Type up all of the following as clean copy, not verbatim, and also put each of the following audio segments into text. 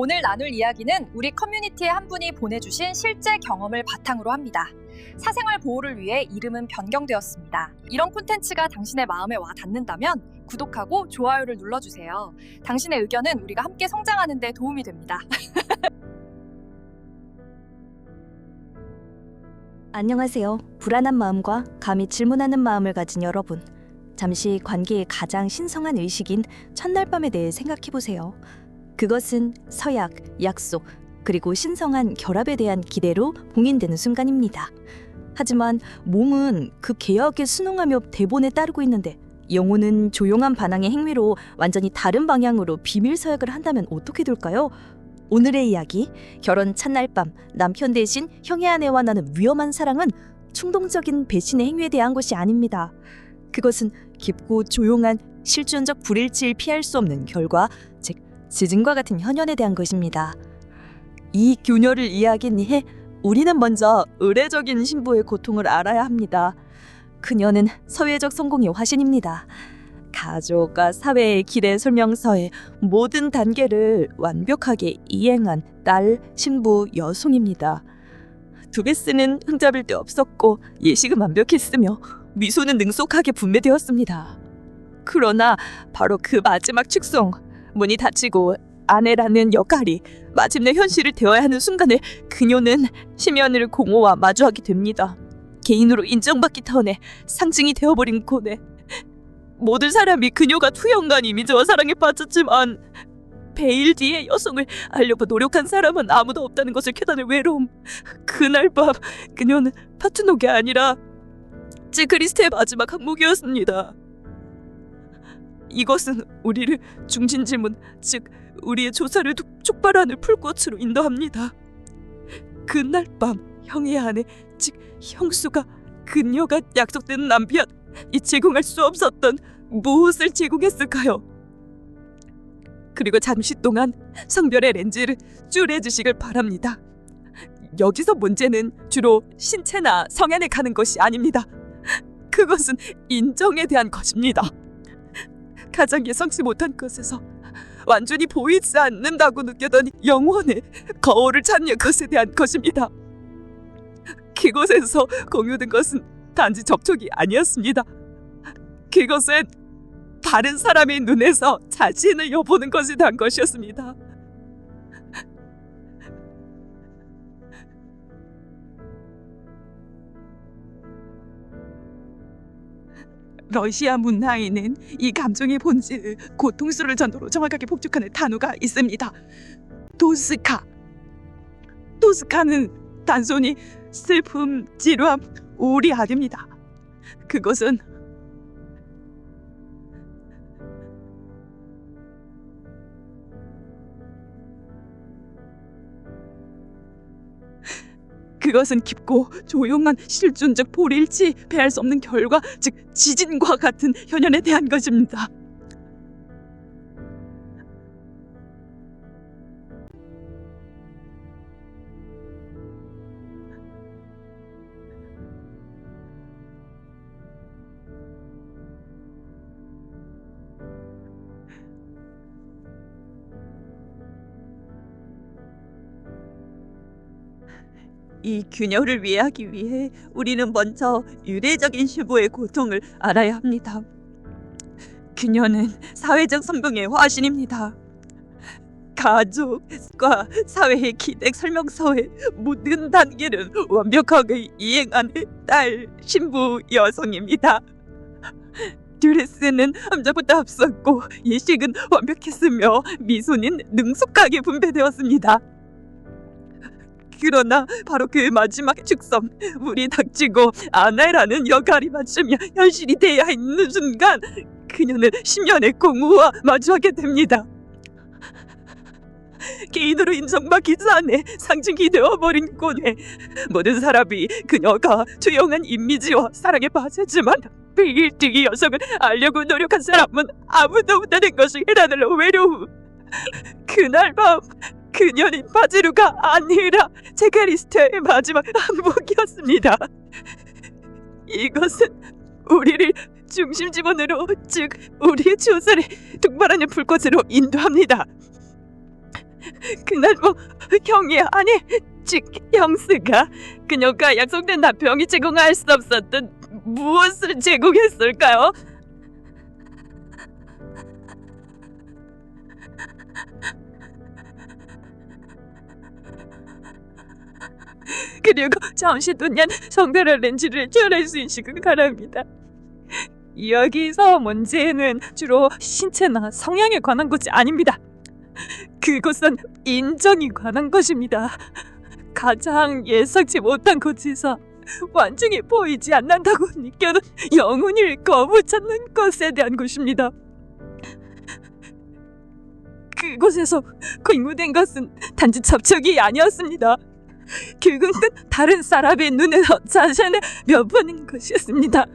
오늘 나눌 이야기는 우리 커뮤니티의 한 분이 보내주신 실제 경험을 바탕으로 합니다. 사생활 보호를 위해 이름은 변경되었습니다. 이런 콘텐츠가 당신의 마음에 와 닿는다면 구독하고 좋아요를 눌러주세요. 당신의 의견은 우리가 함께 성장하는 데 도움이 됩니다. 안녕하세요. 불안한 마음과 감히 질문하는 마음을 가진 여러분. 잠시 관계의 가장 신성한 의식인 첫날 밤에 대해 생각해보세요. 그것은 서약, 약속, 그리고 신성한 결합에 대한 기대로 봉인되는 순간입니다. 하지만 몸은 그 계약에 순응하며 대본에 따르고 있는데 영혼은 조용한 반항의 행위로 완전히 다른 방향으로 비밀 서약을 한다면 어떻게 될까요? 오늘의 이야기, 결혼 첫날 밤 남편 대신 형의 아내와 나는 위험한 사랑은 충동적인 배신의 행위에 대한 것이 아닙니다. 그것은 깊고 조용한 실존적 불일치를 피할 수 없는 결과, 즉 지진과 같은 현연에 대한 것입니다. 이 교녀를 이해하기 위해 우리는 먼저 의례적인 신부의 고통을 알아야 합니다. 그녀는 사회적 성공의 화신입니다. 가족과 사회의 기대 설명서의 모든 단계를 완벽하게 이행한 딸, 신부, 여성입니다. 두베스는 흠잡을 데 없었고 예식은 완벽했으며 미소는 능숙하게 분배되었습니다. 그러나 바로 그 마지막 축성, 문이 닫히고 아내라는 역할이 마침내 현실을 되어야 하는 순간에 그녀는 심연을 공허와 마주하게 됩니다. 개인으로 인정받기 전에 상징이 되어버린 고뇌. 모든 사람이 그녀가 투영간 이미지와 사랑에 빠졌지만 베일 뒤에 여성을 알려고 노력한 사람은 아무도 없다는 것을 깨닫는 외로움. 그날 밤 그녀는 파트너가 아니라 그리스트의 마지막 항목이었습니다. 이것은 우리를 중심질문, 즉 우리의 조사를 촉발하는 풀꽃으로 인도합니다. 그날 밤 형의 아내, 즉 형수가 그녀가 약속된 남편, 이 제공할 수 없었던 무엇을 제공했을까요? 그리고 잠시 동안 성별의 렌즈를 줄여주시길 바랍니다. 여기서 문제는 주로 신체나 성향에 가는 것이 아닙니다. 그것은 인정에 대한 것입니다. 가장 예상치 못한 것에서 완전히 보이지 않는다고 느꼈던 영혼의 거울을 찾는 것에 대한 것입니다. 그곳에서 공유된 것은 단지 접촉이 아니었습니다. 그것은 다른 사람의 눈에서 자신을 엿보는 것에 대한 것이었습니다. 러시아 문화에는 이 감정의 본질을 고통스러울 정도로 정확하게 폭죽하는 단어가 있습니다. 토스카. 토스카는 단순히 슬픔, 지루함, 우울이 아닙니다. 그것은 깊고 조용한 실존적 불일치, 배할 수 없는 결과, 즉 지진과 같은 현연에 대한 것입니다. 이 균열을 이해하기 위해 우리는 먼저 유래적인 신부의 고통을 알아야 합니다. 그녀는 사회적 성공의 화신입니다. 가족과 사회의 기대 설명서의 모든 단계를 완벽하게 이행한 딸, 신부, 여성입니다. 드레스는 함자부터 앞섰고 예식은 완벽했으며 미소는 능숙하게 분배되었습니다. 그러나 바로 그 마지막 축성, 물이 닥치고 아내라는 역할이 맞추며 현실이 되어야 있는 순간 그녀는 심연의 공허와 마주하게 됩니다. 개인으로 인정받기 전에 상징이 되어버린 고뇌. 모든 사람이 그녀가 조용한 이미지와 사랑에 빠졌지만 빌딩이 여성을 알려고 노력한 사람은 아무도 없다는 것을 깨달을 외로움. 그날 밤 그녀는 바지루가 아니라 제카리스트의 마지막 항목이었습니다. 이것은 우리를 중심 지번으로, 즉 우리의 조사를 동반하는 불꽃으로 인도합니다. 그날 형이 아니 즉 형수가 그녀가 약속된 남편이 제공할 수 없었던 무엇을 제공했을까요? 그리고 잠시 동안 성대라 렌즈를 촬할 수 있으시기 바랍니다. 여기서 문제는 주로 신체나 성향에 관한 것이 아닙니다. 그것은 인정에 관한 것입니다. 가장 예상치 못한 곳에서 완전히 보이지 않는다고 느껴는 영혼을 거부 찾는 것에 대한 것입니다. 그곳에서 공유된 것은 단지 접촉이 아니었습니다. 그것은 다른 사람의 눈에서 자신을 엿보는 것이었습니다.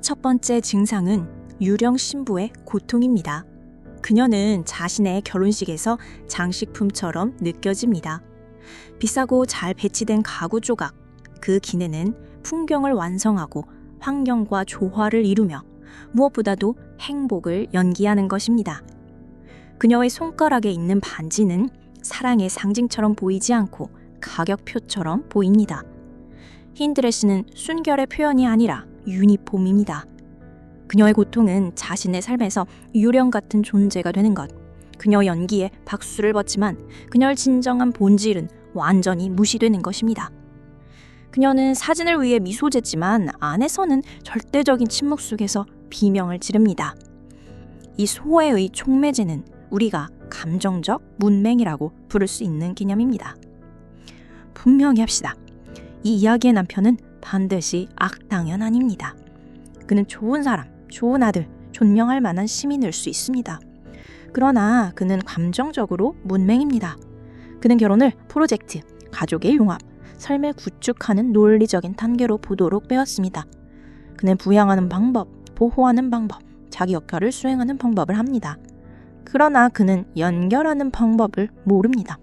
첫 번째 증상은 유령 신부의 고통입니다. 그녀는 자신의 결혼식에서 장식품처럼 느껴집니다. 비싸고 잘 배치된 가구 조각, 그 기내는 풍경을 완성하고 환경과 조화를 이루며 무엇보다도 행복을 연기하는 것입니다. 그녀의 손가락에 있는 반지는 사랑의 상징처럼 보이지 않고 가격표처럼 보입니다. 흰 드레스는 순결의 표현이 아니라 유니폼입니다. 그녀의 고통은 자신의 삶에서 유령 같은 존재가 되는 것. 그녀 연기에 박수를 벗지만 그녀의 진정한 본질은 완전히 무시되는 것입니다. 그녀는 사진을 위해 미소 짓지만 안에서는 절대적인 침묵 속에서 비명을 지릅니다. 이 소애의 촉매제는 우리가 감정적 문맹이라고 부를 수 있는 개념입니다. 분명히 합시다. 이 이야기의 남편은 반드시 악당은 아닙니다. 그는 좋은 사람, 좋은 아들, 존명할 만한 시민일 수 있습니다. 그러나 그는 감정적으로 문맹입니다. 그는 결혼을 프로젝트, 가족의 융합, 삶을 구축하는 논리적인 단계로 보도록 배웠습니다. 그는 부양하는 방법, 보호하는 방법, 자기 역할을 수행하는 방법을 합니다. 그러나 그는 연결하는 방법을 모릅니다.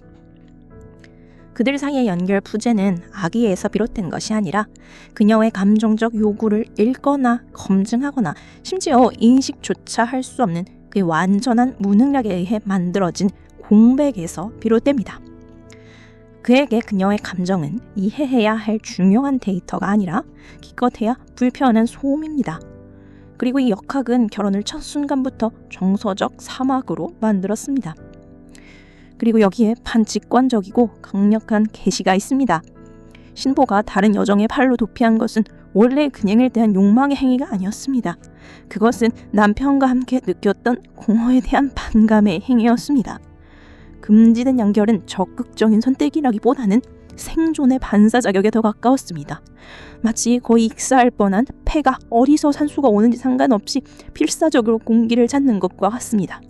그들 사이의 연결 부재는 악의에서 비롯된 것이 아니라 그녀의 감정적 요구를 읽거나 검증하거나 심지어 인식조차 할 수 없는 그의 완전한 무능력에 의해 만들어진 공백에서 비롯됩니다. 그에게 그녀의 감정은 이해해야 할 중요한 데이터가 아니라 기껏해야 불편한 소음입니다. 그리고 이 역학은 결혼을 첫 순간부터 정서적 사막으로 만들었습니다. 그리고 여기에 반직관적이고 강력한 계시가 있습니다. 신보가 다른 여정의 팔로 도피한 것은 원래 그녀에 대한 욕망의 행위가 아니었습니다. 그것은 남편과 함께 느꼈던 공허에 대한 반감의 행위였습니다. 금지된 연결은 적극적인 선택이라기보다는 생존의 반사 자격에 더 가까웠습니다. 마치 거의 익사할 뻔한 폐가 어디서 산소가 오는지 상관없이 필사적으로 공기를 찾는 것과 같습니다.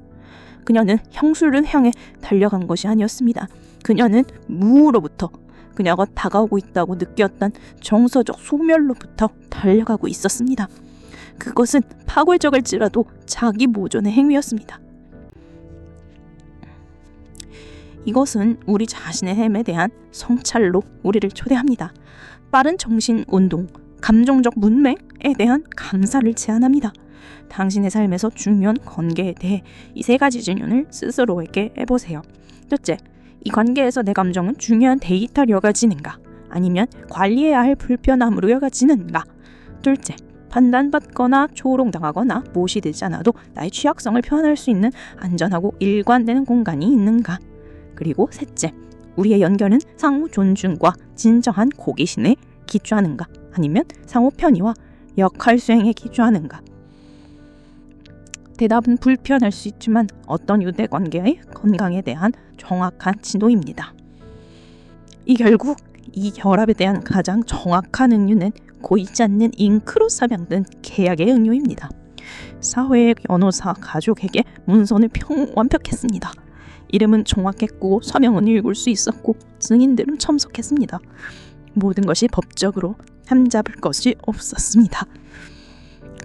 그녀는 형수를 향해 달려간 것이 아니었습니다. 그녀는 무로부터 그녀가 다가오고 있다고 느꼈던 정서적 소멸로부터 달려가고 있었습니다. 그것은 파괴적일지라도 자기 보존의 행위였습니다. 이것은 우리 자신의 삶에 대한 성찰로 우리를 초대합니다. 빠른 정신 운동, 감정적 문맹에 대한 감사를 제안합니다. 당신의 삶에서 중요한 관계에 대해 이 세 가지 질문을 스스로에게 해보세요. 첫째, 이 관계에서 내 감정은 중요한 데이터로 여겨지는가? 아니면 관리해야 할 불편함으로 여겨지는가? 둘째, 판단받거나 조롱당하거나 무시되지 않아도 나의 취약성을 표현할 수 있는 안전하고 일관되는 공간이 있는가? 그리고 셋째, 우리의 연결은 상호 존중과 진정한 호기심에 기초하는가? 아니면 상호 편의와 역할 수행에 기초하는가? 대답은 불편할 수 있지만 어떤 유대 관계의 건강에 대한 정확한 지도입니다. 결국 이 결합에 대한 가장 정확한 응유는 고이지 않는 잉크로 사명된 계약의 응유입니다. 사회의 변호사 가족에게 문서는 완벽했습니다. 이름은 정확했고 서명은 읽을 수 있었고 증인들은 참석했습니다. 모든 것이 법적으로 흠잡을 것이 없었습니다.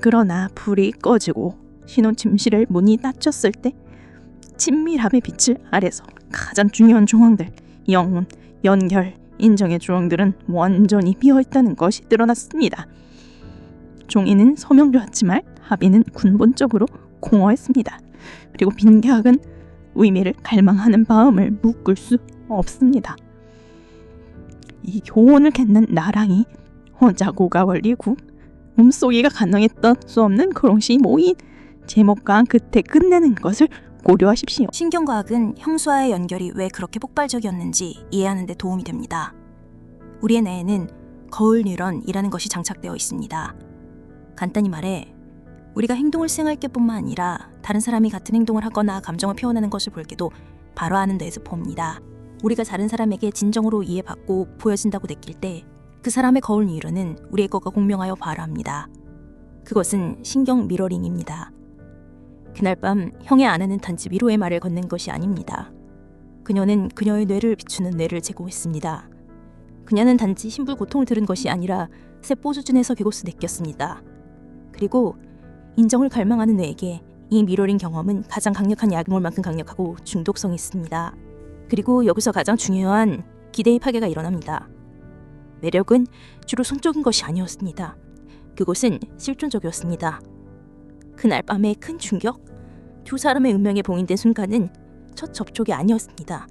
그러나 불이 꺼지고 신혼 침실의 문이 닫혔을 때 친밀함의 빛을 아래서 가장 중요한 조항들, 영혼, 연결, 인정의 조항들은 완전히 비어있다는 것이 드러났습니다. 종이는 서명 좋았지만 합의는 근본적으로 공허했습니다. 그리고 빈 계약은 의미를 갈망하는 마음을 묶을 수 없습니다. 이 교훈을 겠는 나랑이 혼자고가 원리고 몸속이가 가능했던 수 없는 그릇이 모인 제목과 끝에 끝내는 것을 고려하십시오. 신경과학은 형수와의 연결이 왜 그렇게 폭발적이었는지 이해하는 데 도움이 됩니다. 우리의 뇌에는 거울 뉴런이라는 것이 장착되어 있습니다. 간단히 말해 우리가 행동을 수행할 때뿐만 아니라 다른 사람이 같은 행동을 하거나 감정을 표현하는 것을 볼 때도 바로 아는 뇌세포입니다. 우리가 다른 사람에게 진정으로 이해받고 보여진다고 느낄 때 그 사람의 거울 뉴런은 우리의 것과 공명하여 발화합니다. 그것은 신경 미러링입니다. 그날 밤 형의 아내는 단지 위로의 말을 건넨 것이 아닙니다. 그녀는 그녀의 뇌를 비추는 뇌를 제공했습니다. 그녀는 단지 심불 고통을 들은 것이 아니라 세포 수준에서 그것을 느꼈습니다. 그리고 인정을 갈망하는 뇌에게 이 미러링 경험은 가장 강력한 약물만큼 강력하고 중독성이 있습니다. 그리고 여기서 가장 중요한 기대의 파괴가 일어납니다. 매력은 주로 성적인 것이 아니었습니다. 그것은 실존적이었습니다. 그날 밤의 큰 충격, 두 사람의 운명에 봉인된 순간은 첫 접촉이 아니었습니다.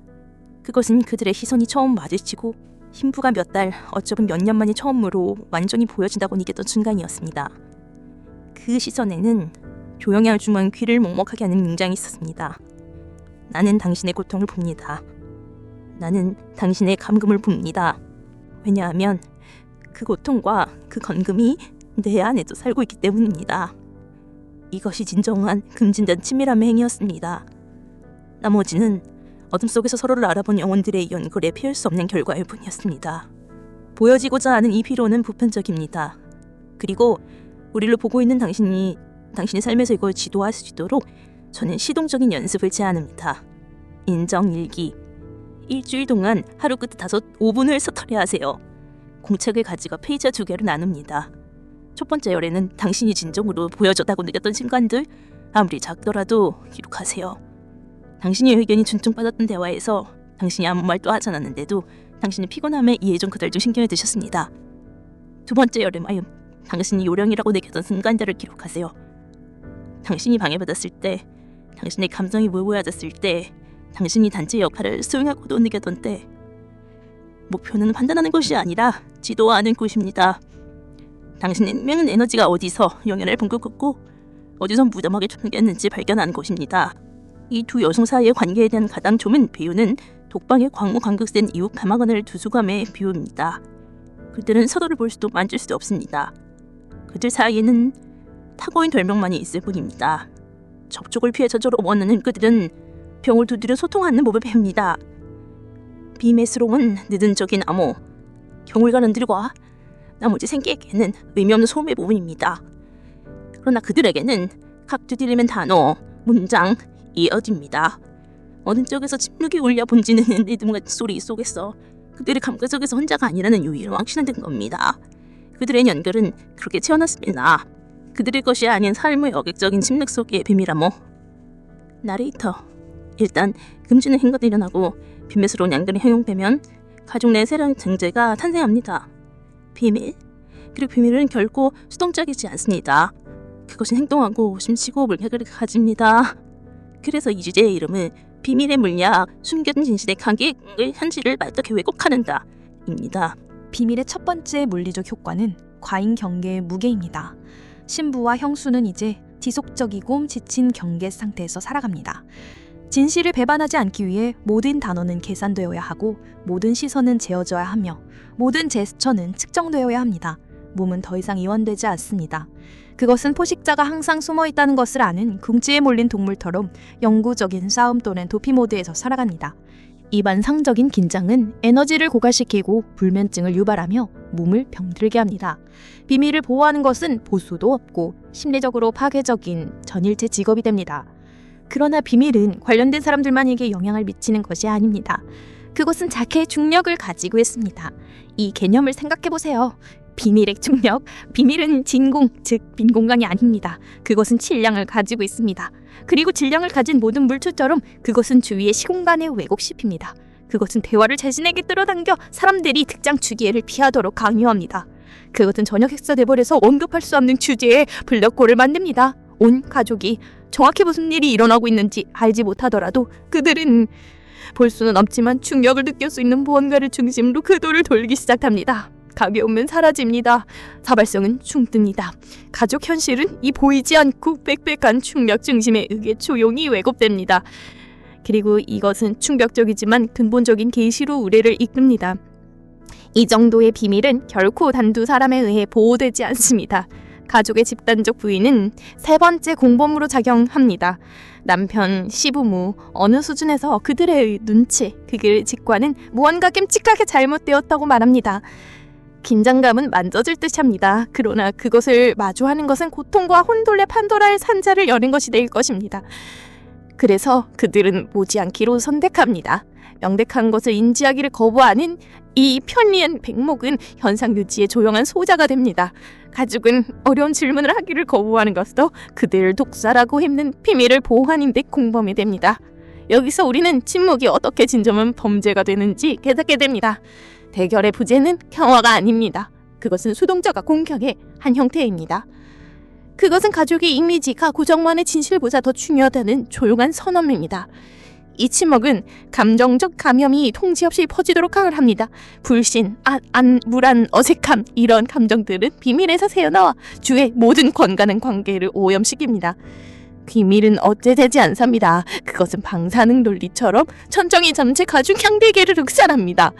그것은 그들의 시선이 처음 마주치고 신부가 몇 달, 어쩌면 몇 년 만에 처음으로 완전히 보여진다고 느꼈던 순간이었습니다. 그 그 시선에는 조용히 하지만 귀를 먹먹하게 하는 문장이 있었습니다. 나는 당신의 고통을 봅니다. 나는 당신의 감금을 봅니다. 왜냐하면 그 고통과 그 건금이 내 안에도 살고 있기 때문입니다. 이것이 진정한 금진된 친밀함의 행위였습니다. 나머지는 어둠 속에서 서로를 알아본 영혼들의 연골에 피할 수 없는 결과일 뿐이었습니다. 보여지고자 하는 이 피로는 보편적입니다. 그리고 우리를 보고 있는 당신이 삶에서 이걸 지도할 수 있도록 저는 시동적인 연습을 제안합니다. 인정일기. 일주일 동안 하루 끝에 5분을 서투리하세요. 공책을 가지고 페이지 2개로 나눕니다. 첫 번째 열에는 당신이 진정으로 보여줬다고 느꼈던 순간들, 아무리 작더라도 기록하세요. 당신의 의견이 존중받았던 대화에서 당신이 아무 말도 하지 않았는데도 당신의 피곤함에 이해 좀 그달 좀 신경을 드셨습니다. 두 번째 열의 마음, 당신이 요령이라고 느꼈던 순간들을 기록하세요. 당신이 방해받았을 때, 당신의 감정이 모호해졌을 때, 당신이 단체 역할을 수행하고도 느꼈던 때, 목표는 판단하는 것이 아니라 지도하는 곳입니다. 당신의 생명은 에너지가 어디서 영향을 분급했고 어디서 무덤하게 전개했는지 발견하는 곳입니다. 이 두 여성 사이의 관계에 대한 가장 좁은 비유는 독방에 광무 간극된 이후 가마건을 두수감의 비유입니다. 그들은 서로를 볼 수도 만질 수도 없습니다. 그들 사이에는 타고인 별명만이 있을 뿐입니다. 접촉을 피해 저절로 원하는 그들은 병을 두드려 소통하는 법을 배웁니다. 비매스러운 느든적인 암호, 경울가른들과 나머지 생계에게는 의미 없는 소음의 부분입니다. 그러나 그들에게는 각 두드리는 단어, 문장, 이어집니다. 어느 쪽에서 침묵이 울려 번지는 리듬 같은 소리 속에서 그들의 감각 속에서 혼자가 아니라는 유의를 확신하는 겁니다. 그들의 연결은 그렇게 채워놨습니다. 그들의 것이 아닌 삶의 어객적인 침략 속의 비밀암호. 나레이터. 일단 금지는 행동이 일어나고 비밀스러운 연결이 허용되면 가족 내 새로운 증제가 탄생합니다. 비밀. 그리고 비밀은 결코 수동적이지 않습니다. 그것은 행동하고 심치고 물약을 가집니다. 그래서 이 주제의 이름은 비밀의 물약, 숨겨진 진실의 가격을 현실을 어떻게 왜곡하는가 입니다. 비밀의 첫 번째 물리적 효과는 과잉 경계의 무게입니다. 신부와 형수는 이제 지속적이고 지친 경계 상태에서 살아갑니다. 진실을 배반하지 않기 위해 모든 단어는 계산되어야 하고 모든 시선은 재어져야 하며 모든 제스처는 측정되어야 합니다. 몸은 더 이상 이완되지 않습니다. 그것은 포식자가 항상 숨어있다는 것을 아는 궁지에 몰린 동물처럼 영구적인 싸움 또는 도피 모드에서 살아갑니다. 이 반상적인 긴장은 에너지를 고갈시키고 불면증을 유발하며 몸을 병들게 합니다. 비밀을 보호하는 것은 보수도 없고 심리적으로 파괴적인 전일체 직업이 됩니다. 그러나 비밀은 관련된 사람들만에게 영향을 미치는 것이 아닙니다. 그것은 자기의 중력을 가지고 있습니다. 이 개념을 생각해보세요. 비밀의 중력, 비밀은 진공, 즉 빈 공간이 아닙니다. 그것은 질량을 가지고 있습니다. 그리고 질량을 가진 모든 물체처럼 그것은 주위의 시공간에 왜곡시킵니다. 그것은 대화를 자신에게 끌어당겨 사람들이 특정 주기회를 피하도록 강요합니다. 그것은 저녁 식사 대본에서 언급할 수 없는 주제에 블랙홀을 만듭니다. 온 가족이 정확히 무슨 일이 일어나고 있는지 알지 못하더라도 그들은 볼 수는 없지만 충격을 느낄 수 있는 무언가를 중심으로 궤도를 돌기 시작합니다. 가벼움은 사라집니다. 사발성은 죽습니다. 가족 현실은 이 보이지 않고 빽빽한 충격 중심에 의해 조용히 왜곡됩니다. 그리고 이것은 충격적이지만 근본적인 계시로 우리를 이끕니다. 이 정도의 비밀은 결코 단두 사람에 의해 보호되지 않습니다. 가족의 집단적 부인은 세 번째 공범으로 작용합니다. 남편, 시부모, 어느 수준에서 그들의 눈치, 그들의 직관은 무언가 끔찍하게 잘못되었다고 말합니다. 긴장감은 만져질 듯이 합니다. 그러나 그것을 마주하는 것은 고통과 혼돈의 판도라의 산자를 여는 것이 될 것입니다. 그래서 그들은 보지 않기로 선택합니다. 명백한 것을 인지하기를 거부하는 이 편리한 백목은 현상 유지의 조용한 소자가 됩니다. 가족은 어려운 질문을 하기를 거부하는 것도 그들을 독살하고 힘든 비밀을 보호하는 데 공범이 됩니다. 여기서 우리는 침묵이 어떻게 진정한 범죄가 되는지 깨닫게 됩니다. 대결의 부재는 평화가 아닙니다. 그것은 수동적과 공격의 한 형태입니다. 그것은 가족의 이미지가 고정만의 진실보다 더 중요하다는 조용한 선언입니다. 이 치먹은 감정적 감염이 통제 없이 퍼지도록 합니다. 불신, 불안, 어색함 이런 감정들은 비밀에서 새어나와 주의 모든 건강한 관계를 오염시킵니다. 비밀은 어째되지 않습니다. 그것은 방사능 논리처럼 천정이 잠재 가중 향대계를 흑살합니다.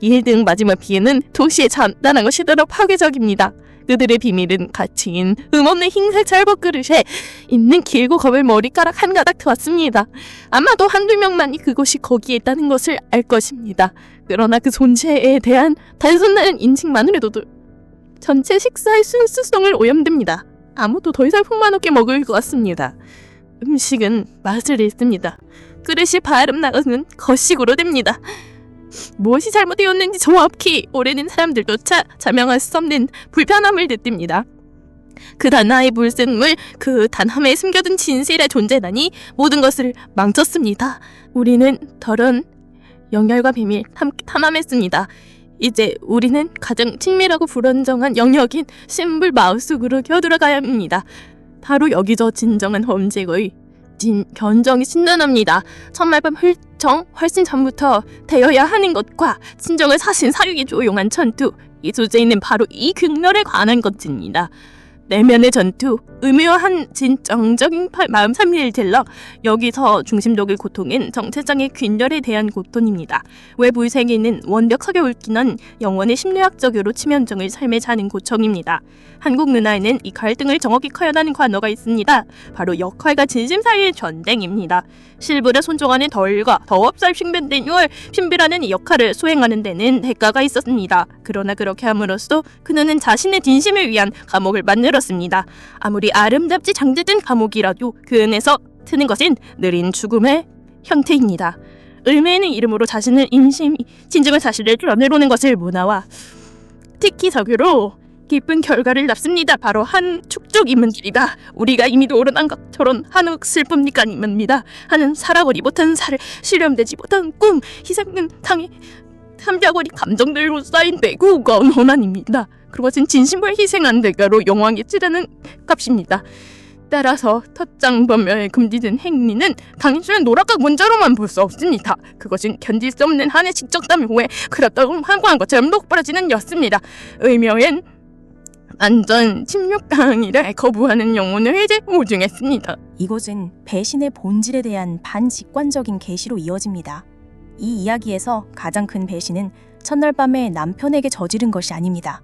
1등 마지막 비애는 도시의 잔단한 것이더러 파괴적입니다. 그들의 비밀은 가치인 음없는 흰색 잘복 그릇에 있는 길고 검은 머리카락 한 가닥 되었습니다. 아마도 한두 명만이 그것이 거기에 있다는 것을 알 것입니다. 그러나 그 존재에 대한 단순한 인식만으로도 전체 식사의 순수성을 오염됩니다. 아무도 더 이상 품만 없게 먹을 것 같습니다. 음식은 맛을 잃습니다. 그릇이 바람 나가는 거식으로 됩니다. 무엇이 잘못되었는지 정확히 오래된 사람들조차 자명할 수 없는 불편함을 느낍니다. 그 단하의 불순물, 그 단함에 숨겨둔 진실의 존재라니 모든 것을 망쳤습니다. 우리는 더러운 영열과 비밀 함께 탐험했습니다. 이제 우리는 가장 친밀하고 불안정한 영역인 신불 마을속으로 겨들어가야 합니다. 바로 여기서 진정한 범죄의 견정이 신난합니다. 첫날밤 훨씬 전부터 되어야 하는 것과 진정을 사신 사육이 조용한 전투, 이 주제는 바로 이 균열에 관한 것입니다. 내면의 전투, 의묘한 진정적인 마음 삼리를 질러 여기서 중심적인 고통은 정체성의 균열에 대한 고통입니다. 외부 세계는 원벽석에 얽히는 영원의 심리학적으로 치명적인 삶의 자는 고청입니다. 한국 문화에는 이 갈등을 정확히 표현하는 관어가 있습니다. 바로 역할과 진심 사이의 전쟁입니다. 실부를 손종하는 덜과 더없살 핑변된 유월, 신비라는 이 역할을 수행하는 데는 대가가 있었습니다. 그러나 그렇게 함으로써 그는 자신의 진심을 위한 감옥을 만들었습니다. 아무리 아름답지 장대된 감옥이라도 그 안에서 트는 것은 느린 죽음의 형태입니다. 을매는 이름으로 자신의 진정한 사실을 드러내려는 것을 문화와 특히 석유로 깊은 결과를 낳습니다. 바로 한 축적 인문길이다. 우리가 이미 오른한 것처럼 한욱 슬픔니까 인문입니다. 하는 살아보지 못한 살을 실현되지 못한 꿈, 희생은 당해 삼자고리 감정들로 쌓인 배구가 원한입니다. 그것은 진심을 희생한 대가로 영광에 치르는 값입니다. 따라서 텃장범멸에 금지된 행위는 당신의 노력과 문자로만 볼 수 없습니다. 그것은 견딜 수 없는 한의 직접담 후에 그렇다고 항구한 것처럼 똑부러지는 였습니다. 의묘엔 안전 침묵당이라 거부하는 영혼을 해제 오중했습니다. 이곳은 배신의 본질에 대한 반직관적인 계시로 이어집니다. 이 이야기에서 가장 큰 배신은 첫날 밤에 남편에게 저지른 것이 아닙니다.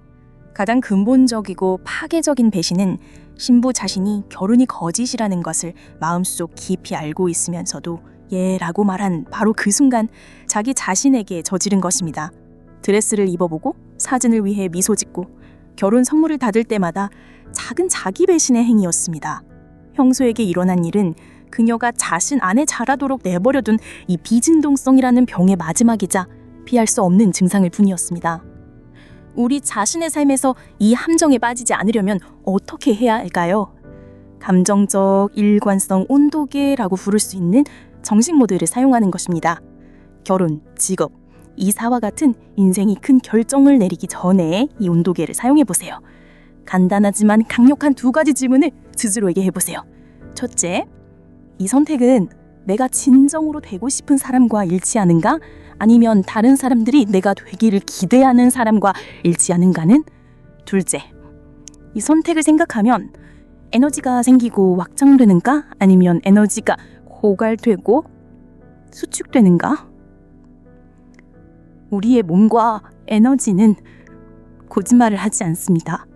가장 근본적이고 파괴적인 배신은 신부 자신이 결혼이 거짓이라는 것을 마음속 깊이 알고 있으면서도 예라고 말한 바로 그 순간 자기 자신에게 저지른 것입니다. 드레스를 입어보고 사진을 위해 미소 짓고 결혼 선물을 닫을 때마다 작은 자기 배신의 행위였습니다. 형수에게 일어난 일은 그녀가 자신 안에 자라도록 내버려둔 이 비진동성이라는 병의 마지막이자 피할 수 없는 증상일 뿐이었습니다. 우리 자신의 삶에서 이 함정에 빠지지 않으려면 어떻게 해야 할까요? 감정적 일관성 온도계라고 부를 수 있는 정식 모드를 사용하는 것입니다. 결혼, 직업, 이사와 같은 인생이 큰 결정을 내리기 전에 이 온도계를 사용해보세요. 간단하지만 강력한 두 가지 질문을 스스로에게 해보세요. 첫째, 이 선택은 내가 진정으로 되고 싶은 사람과 일치하는가? 아니면 다른 사람들이 내가 되기를 기대하는 사람과 일치하는가는? 둘째, 이 선택을 생각하면 에너지가 생기고 확장되는가? 아니면 에너지가 고갈되고 수축되는가? 우리의 몸과 에너지는 거짓말을 하지 않습니다.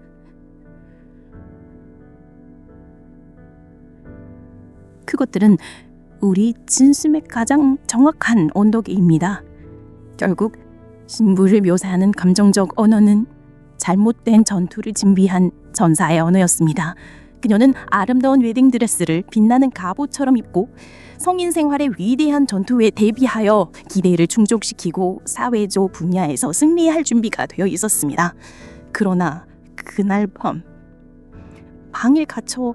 그것들은 우리 진심의 가장 정확한 온도계입니다. 결국 신부를 묘사하는 감정적 언어는 잘못된 전투를 준비한 전사의 언어였습니다. 그녀는 아름다운 웨딩드레스를 빛나는 갑옷처럼 입고 성인 생활의 위대한 전투에 대비하여 기대를 충족시키고 사회적 분야에서 승리할 준비가 되어 있었습니다. 그러나 그날 밤 방에 갇혀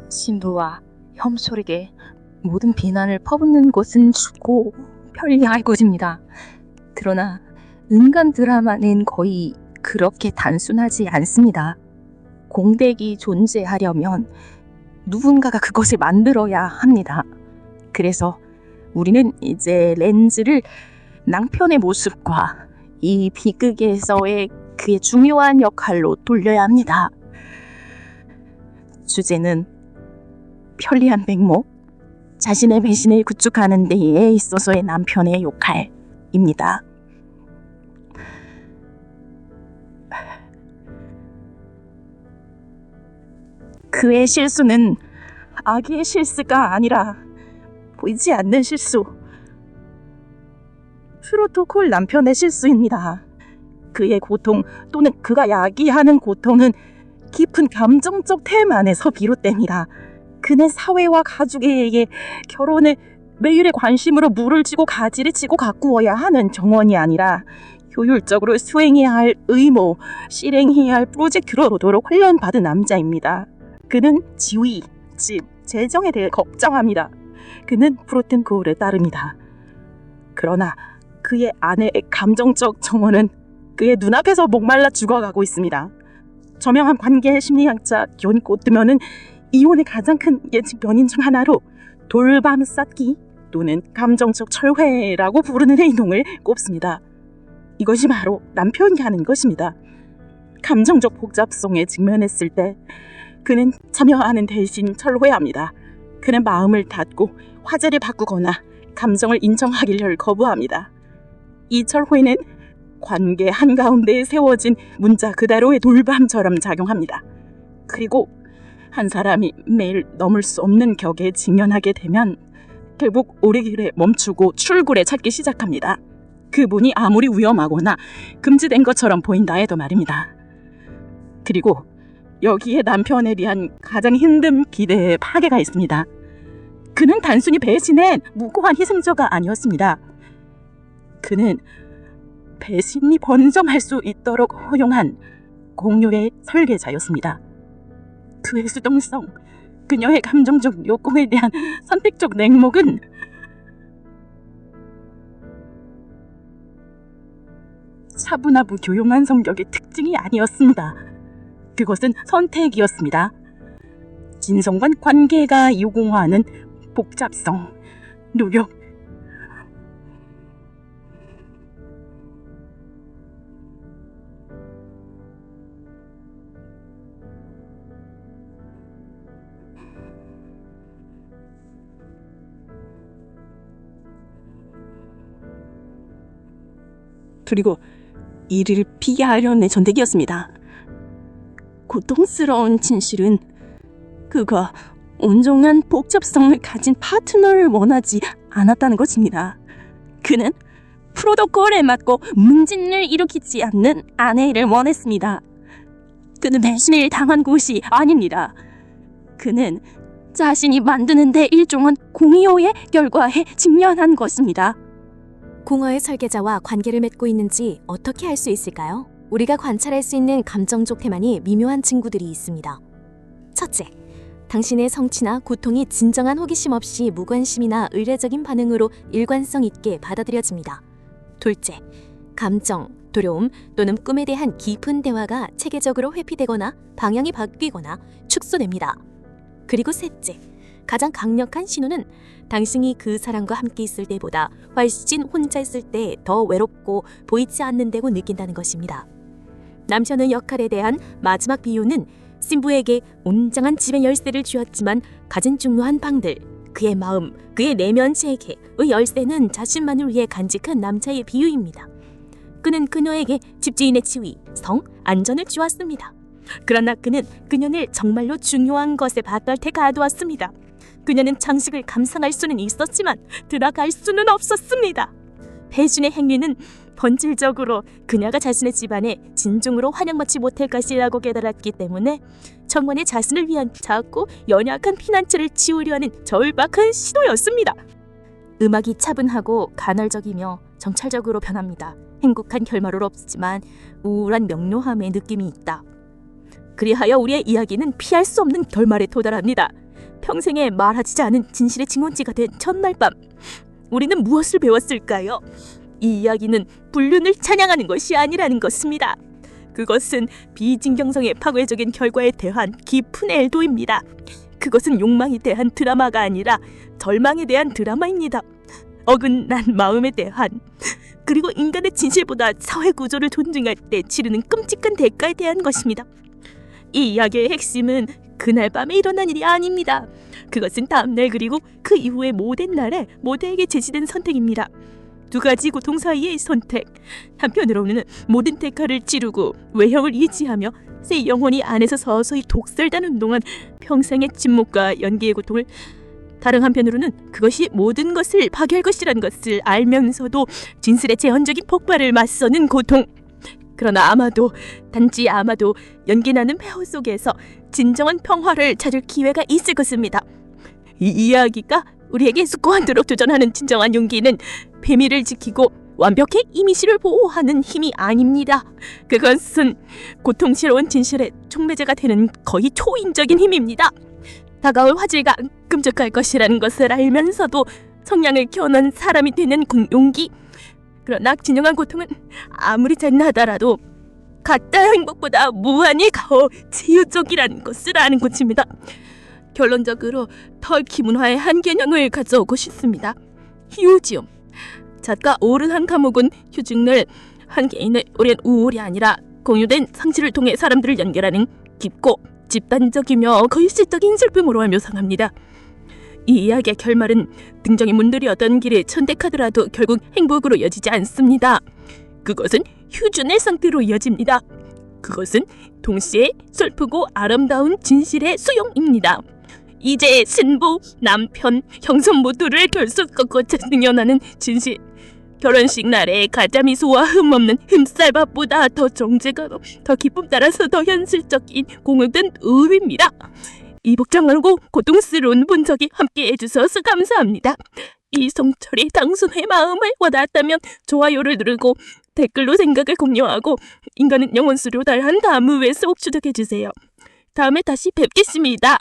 신부와 혐솔에게 모든 비난을 퍼붓는 것은 쉽고 편리할 것입니다. 그러나 인간 드라마는 거의 그렇게 단순하지 않습니다. 공백이 존재하려면 누군가가 그것을 만들어야 합니다. 그래서 우리는 이제 렌즈를 낭편의 모습과 이 비극에서의 그의 중요한 역할로 돌려야 합니다. 주제는 편리한 백모, 자신의 배신을 구축하는 데에 있어서의 남편의 역할입니다. 그의 실수는 아기의 실수가 아니라 보이지 않는 실수, 프로토콜 남편의 실수입니다. 그의 고통 또는 그가 야기하는 고통은 깊은 감정적 태만에서 비롯됩니다. 그는 사회와 가족에게 결혼을 매일의 관심으로 물을 쥐고 가지를 치고 가꾸어야 하는 정원이 아니라 효율적으로 수행해야 할 의무, 실행해야 할 프로젝트로 도록 훈련받은 남자입니다. 그는 지위, 집, 재정에 대해 걱정합니다. 그는 프로텐코어를 따릅니다. 그러나 그의 아내의 감정적 정원은 그의 눈앞에서 목말라 죽어가고 있습니다. 저명한 관계 심리학자 존 고트먼은 이혼의 가장 큰 예측 변인 중 하나로 돌밤 쌓기 또는 감정적 철회라고 부르는 행동을 꼽습니다. 이것이 바로 남편이 하는 것입니다. 감정적 복잡성에 직면했을 때 그는 참여하는 대신 철회합니다. 그는 마음을 닫고 화제를 바꾸거나 감정을 인정하기를 거부합니다. 이 철회는 관계 한가운데에 세워진 문자 그대로의 돌밤처럼 작용합니다. 그리고 한 사람이 매일 넘을 수 없는 격에 직면하게 되면 결국 오르길에 멈추고 출구를 찾기 시작합니다. 그분이 아무리 위험하거나 금지된 것처럼 보인다 해도 말입니다. 그리고 여기에 남편에 대한 가장 힘든 기대의 파괴가 있습니다. 그는 단순히 배신한 무고한 희생자가 아니었습니다. 그는 배신이 번성할 수 있도록 허용한 공유의 설계자였습니다. 그의 수동성, 그녀의 감정적 욕구에 대한 선택적 냉목은 차분하고 교용한 성격의 특징이 아니었습니다. 그것은 선택이었습니다. 진성간 관계가 요구하는 복잡성, 노력, 그리고 이를 피하려는 선택이었습니다. 고통스러운 진실은 그가 온전한 복잡성을 가진 파트너를 원하지 않았다는 것입니다. 그는 프로토콜에 맞고 문진을 일으키지 않는 아내를 원했습니다. 그는 배신을 당한 것이 아닙니다. 그는 자신이 만드는 데 일종한 공효의 결과에 직면한 것입니다. 공허의 설계자와 관계를 맺고 있는지 어떻게 알 수 있을까요? 우리가 관찰할 수 있는 감정적 태만이 미묘한 징구들이 있습니다. 첫째, 당신의 성취나 고통이 진정한 호기심 없이 무관심이나 의례적인 반응으로 일관성 있게 받아들여집니다. 둘째, 감정, 두려움 또는 꿈에 대한 깊은 대화가 체계적으로 회피되거나 방향이 바뀌거나 축소됩니다. 그리고 셋째, 가장 강력한 신호는 당신이 그 사람과 함께 있을 때보다 훨씬 혼자 있을 때 더 외롭고 보이지 않는다고 느낀다는 것입니다. 남편의 역할에 대한 마지막 비유는 신부에게 웅장한 집의 열쇠를 주었지만 가진 중요한 방들, 그의 마음, 그의 내면 세계의 열쇠는 자신만을 위해 간직한 남자의 비유입니다. 그는 그녀에게 집주인의 지위, 성, 안전을 주었습니다. 그러나 그는 그녀를 정말로 중요한 것에 바깥에 가두었습니다. 그녀는 장식을 감상할 수는 있었지만 들어갈 수는 없었습니다. 배신의 행위는 본질적으로 그녀가 자신의 집안에 진중으로 환영받지 못할 것이라고 깨달았기 때문에 정원의 자신을 위한 작고 연약한 피난처를 지우려 하는 절박한 시도였습니다. 음악이 차분하고 간헐적이며 정찰적으로 변합니다. 행복한 결말은 없지만 우울한 명료함의 느낌이 있다. 그리하여 우리의 이야기는 피할 수 없는 결말에 도달합니다. 평생에 말하지 않은 진실의 증언지가 된 첫날 밤, 우리는 무엇을 배웠을까요? 이 이야기는 불륜을 찬양하는 것이 아니라는 것입니다. 그것은 비진경성의 파괴적인 결과에 대한 깊은 애도입니다. 그것은 욕망에 대한 드라마가 아니라 절망에 대한 드라마입니다. 어긋난 마음에 대한, 그리고 인간의 진실보다 사회 구조를 존중할 때 치르는 끔찍한 대가에 대한 것입니다. 이 이야기의 핵심은 그날 밤에 일어난 일이 아닙니다. 그것은 다음날 그리고 그 이후의 모든 날에 모두에게 제시된 선택입니다. 두 가지 고통 사이의 선택. 한편으로는 모든 대가를 치르고 외형을 유지하며 새 영혼이 안에서 서서히 독설다는 동안 평생의 침묵과 연기의 고통을, 다른 한편으로는 그것이 모든 것을 파괴할 것이라는 것을 알면서도 진실의 제한적인 폭발을 맞서는 고통. 그러나 아마도, 단지 아마도 연기나는 폐허 속에서 진정한 평화를 찾을 기회가 있을 것입니다. 이 이야기가 우리에게 숙고하도록 도전하는 진정한 용기는 비밀을 지키고 완벽히 이미지를 보호하는 힘이 아닙니다. 그것은 고통스러운 진실의 촉매제가 되는 거의 초인적인 힘입니다. 다가올 화제가 끔찍할 것이라는 것을 알면서도 성량을 겨눈 사람이 되는 용기. 그러나 진정한 고통은 아무리 잔인하더라도 가짜 행복보다 무한히 더 치유적이라는 것을 아는 것입니다. 결론적으로 털키 문화의 한 개념을 가져오고 싶습니다. 휴지움. 작가 오른 한 감옥은 휴증을 한 개인의 오랜 우울이 아니라 공유된 상실을 통해 사람들을 연결하는 깊고 집단적이며 거의 실적인 슬픔으로 묘사합니다. 이 이야기의 결말은 등장인물들이 어떤 길을 선택하더라도 결국 행복으로 이어지지 않습니다. 그것은 휴전의 상태로 이어집니다. 그것은 동시에 슬프고 아름다운 진실의 수용입니다. 이제 신부, 남편, 형선 모두를 결속 꺾고 승연하는 진실. 결혼식 날에 가짜 미소와 흠없는 흠쌀밥보다 더 정제가로, 더 기쁨 따라서 더 현실적인 공유된 의미입니다. 이 복잡하고 고통스러운 분석이 함께 해주셔서 감사합니다. 이성철이 당신의 마음을 와닿았다면 좋아요를 누르고 댓글로 생각을 공유하고 인간은 영원 수로 달한 다음 후에 쏙 추적해주세요. 다음에 다시 뵙겠습니다.